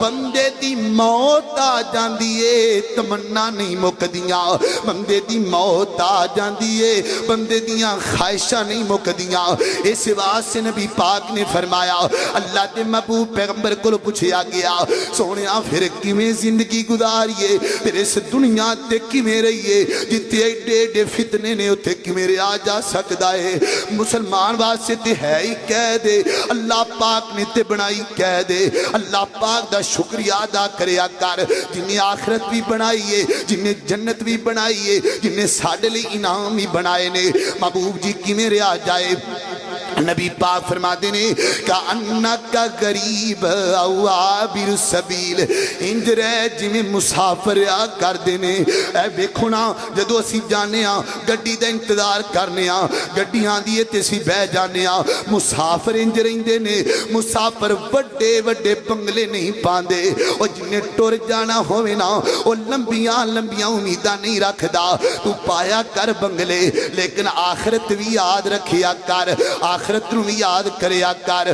بندے دی موت آ جاندی ہے تمنا نہیں مکدیاں، بندے دی موت آ جاندی ہے بندے دیاں خواہشاں نہیں مکدیاں۔ اس واسطے نبی پاک نے فرمایا، اللہ دے محبوب پیغمبر کو پوچھیا گیا، سونیا پھر کیویں زندگی گزاریے، پھر اس دنیا تے کیویں رہیے، جتے ایڈے ایڈے فتنے نے اتھے کیویں رہا جا سکدا ہے؟ مسلمان واسطے تے ہے ہی قید ہے، اللہ پاک نے تے بنائی قید ہے۔ اللہ پاک دا شکریہ ادا کریا کر جنہیں آخرت بھی بنائیے، جنہیں جنت بھی بنائیے، جنہیں ساڑھے لئے انعام بھی بنائے نے۔ محبوب جی کی میرے آ جائے، نبی پاک فرما دینے کہ انکا غریب او عابر السبیل، انج رہ جنہیں مسافر آ کر دینے۔ اے بیکھونا جدو اسی جانے ہاں گڑی دا انتظار کرنے ہاں، گڑیاں دیئے تیسی بہ جانے ہاں، مسافر انج رہندے نے، مسافر وڈے وڈے بنگلے نہیں پاندے، اور جنہیں ٹور جانا ہوئے نا وہ لمبیاں لمبیاں امیدہ نہیں رکھ دا۔ تو پایا کر بنگلے لیکن آخرت بھی یاد رکھیا کر، آخرت نو بھی یاد کریا کر۔